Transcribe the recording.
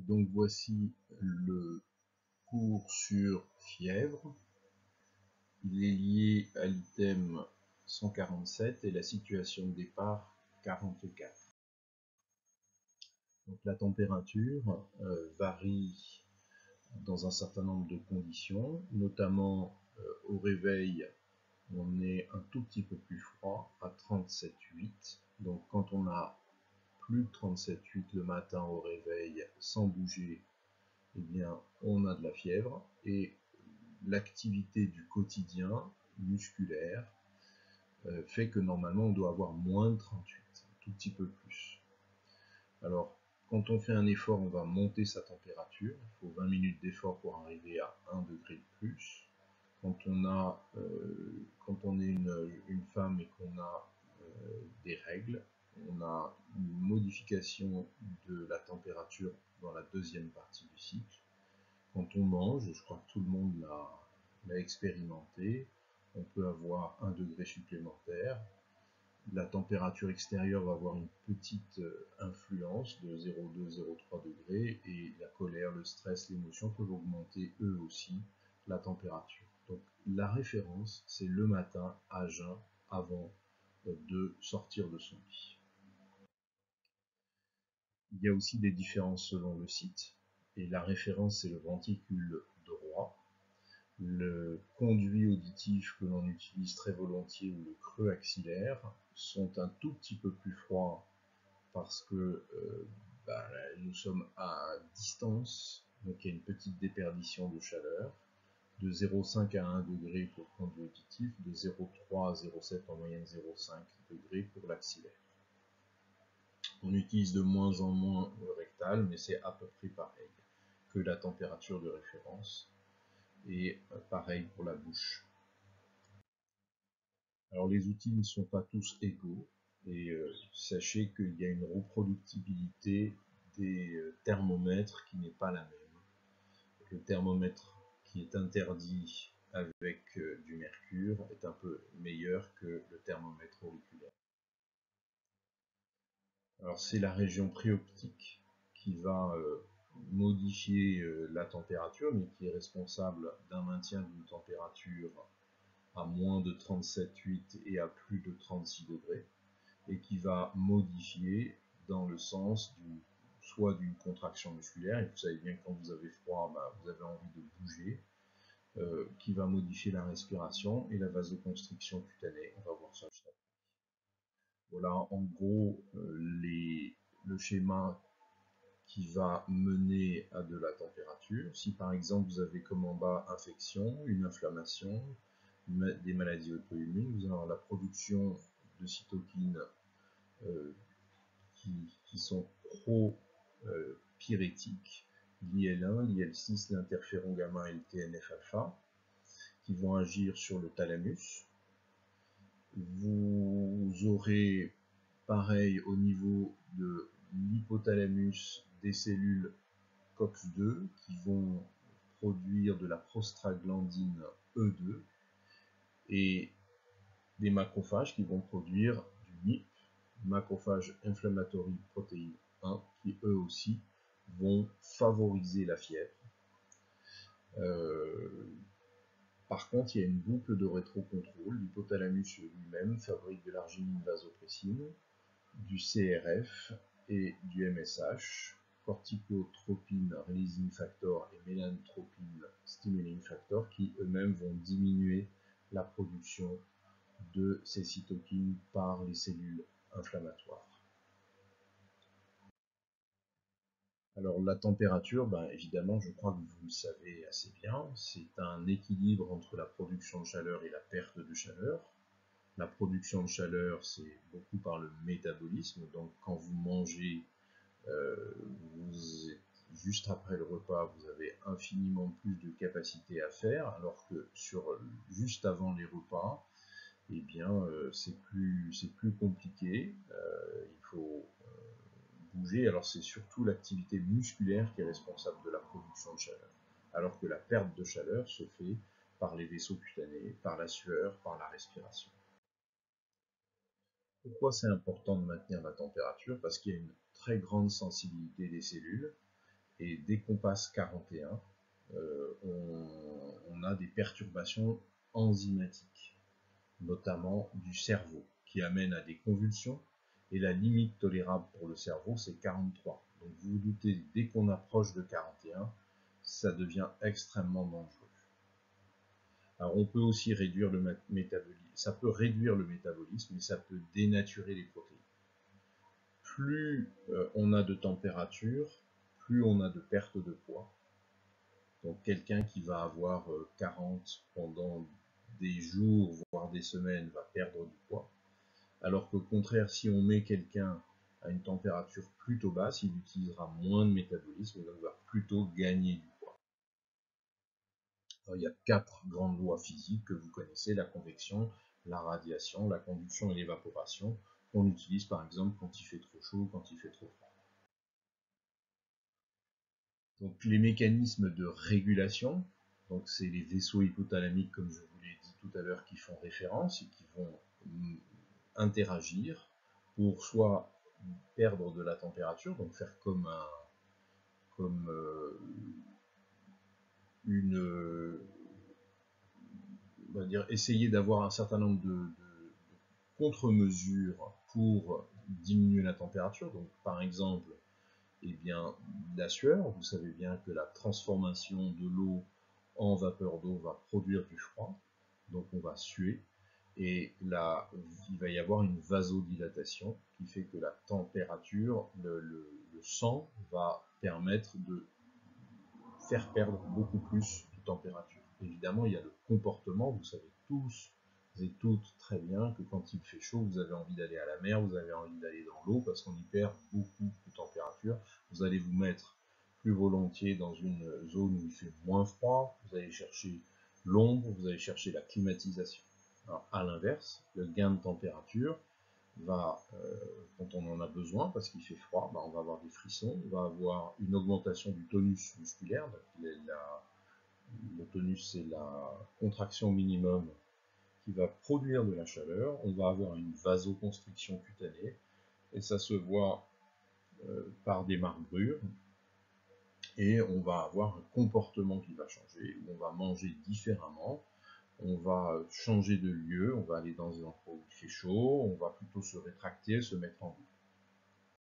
Donc voici le cours sur fièvre. Il est lié à l'item 147 et la situation de départ 44. Donc la température varie dans un certain nombre de conditions, notamment au réveil, on est un tout petit peu plus froid, à 37,8. Donc quand on a plus de 37,8 le matin au réveil sans bouger, eh bien on a de la fièvre, et l'activité du quotidien musculaire fait que normalement on doit avoir moins de 38, un tout petit peu plus. Alors quand on fait un effort, on va monter sa température, il faut 20 minutes d'effort pour arriver à 1 degré de plus. Quand on est une femme et qu'on a des règles, on a une modification de la température dans la deuxième partie du cycle. Quand on mange, je crois que tout le monde l'a expérimenté, on peut avoir 1 degré supplémentaire. La température extérieure va avoir une petite influence de 0,2-0,3 degrés, et la colère, le stress, l'émotion peuvent augmenter eux aussi la température. Donc la référence, c'est le matin à jeun avant de sortir de son lit. Il y a aussi des différences selon le site, et la référence, c'est le ventricule droit. Le conduit auditif que l'on utilise très volontiers, ou le creux axillaire, sont un tout petit peu plus froids parce que nous sommes à distance, donc il y a une petite déperdition de chaleur, de 0,5 à 1 degré pour le conduit auditif, de 0,3 à 0,7 en moyenne 0,5 degré pour l'axillaire. On utilise de moins en moins le rectal, mais c'est à peu près pareil que la température de référence, et pareil pour la bouche. Alors les outils ne sont pas tous égaux, et sachez qu'il y a une reproductibilité des thermomètres qui n'est pas la même. Le thermomètre qui est interdit avec du mercure est un peu meilleur que le thermomètre auriculaire. Alors c'est la région préoptique qui va modifier la température, mais qui est responsable d'un maintien d'une température à moins de 37,8 et à plus de 36 degrés, et qui va modifier dans le sens soit d'une contraction musculaire, et vous savez bien que quand vous avez froid, vous avez envie de bouger, qui va modifier la respiration et la vasoconstriction cutanée. On va voir ça juste après. Voilà en gros le schéma qui va mener à de la température. Si par exemple vous avez comme en bas infection, une inflammation, des maladies auto-immunes, vous allez avoir la production de cytokines qui sont pro-pyrétiques, l'IL1, l'IL6, l'interféron gamma et le TNF-alpha, qui vont agir sur le thalamus. Vous aurez pareil au niveau de l'hypothalamus des cellules COX-2 qui vont produire de la prostaglandine E2, et des macrophages qui vont produire du MIP, macrophage inflammatory protein 1, qui eux aussi vont favoriser la fièvre. Par contre, il y a une boucle de rétrocontrôle. L'hypothalamus lui-même fabrique de l'arginine vasopressine, du CRF et du MSH, corticotropine releasing factor et mélanotropine stimulating factor, qui eux-mêmes vont diminuer la production de ces cytokines par les cellules inflammatoires. Alors la température, évidemment, je crois que vous le savez assez bien, c'est un équilibre entre la production de chaleur et la perte de chaleur. La production de chaleur, c'est beaucoup par le métabolisme, donc quand vous mangez, juste après le repas, vous avez infiniment plus de capacité à faire, alors que juste avant les repas, eh bien, c'est plus compliqué, il faut bouger. Alors c'est surtout l'activité musculaire qui est responsable de la production de chaleur, alors que la perte de chaleur se fait par les vaisseaux cutanés, par la sueur, par la respiration. Pourquoi c'est important de maintenir la température? Parce qu'il y a une très grande sensibilité des cellules, Et dès qu'on passe 41, on a des perturbations enzymatiques, notamment du cerveau, qui amènent à des convulsions, et la limite tolérable pour le cerveau, c'est 43. Donc vous vous doutez, dès qu'on approche de 41, ça devient extrêmement dangereux. Alors on peut aussi réduire le métabolisme, ça peut réduire le métabolisme, mais ça peut dénaturer les protéines. Plus on a de température, plus on a de perte de poids. Donc quelqu'un qui va avoir 40 pendant des jours, voire des semaines, va perdre du poids. Alors qu'au contraire, si on met quelqu'un à une température plutôt basse, il utilisera moins de métabolisme et donc va plutôt gagner du poids. Alors, il y a 4 grandes lois physiques que vous connaissez, la convection, la radiation, la conduction et l'évaporation, qu'on utilise par exemple quand il fait trop chaud, quand il fait trop froid. Donc les mécanismes de régulation, donc c'est les vaisseaux hypothalamiques comme je vous l'ai dit tout à l'heure qui font référence et qui vont interagir pour soit perdre de la température, donc faire comme on va dire essayer d'avoir un certain nombre de contre-mesures pour diminuer la température. Donc par exemple, eh bien, la sueur, vous savez bien que la transformation de l'eau en vapeur d'eau va produire du froid, donc on va suer, et là, il va y avoir une vasodilatation qui fait que la température, le sang va permettre de faire perdre beaucoup plus de température. Évidemment, il y a le comportement, vous savez tous et toutes très bien que quand il fait chaud, vous avez envie d'aller à la mer, vous avez envie d'aller dans l'eau parce qu'on y perd beaucoup de température. Vous allez vous mettre plus volontiers dans une zone où il fait moins froid, vous allez chercher l'ombre, vous allez chercher la climatisation. Alors, à l'inverse, le gain de température va, quand on en a besoin, parce qu'il fait froid, on va avoir des frissons, on va avoir une augmentation du tonus musculaire. Le tonus, c'est la contraction minimum qui va produire de la chaleur. On va avoir une vasoconstriction cutanée, et ça se voit par des marbrures, et on va avoir un comportement qui va changer, on va manger différemment, on va changer de lieu, on va aller dans un endroit où il fait chaud, on va plutôt se rétracter, se mettre en vie.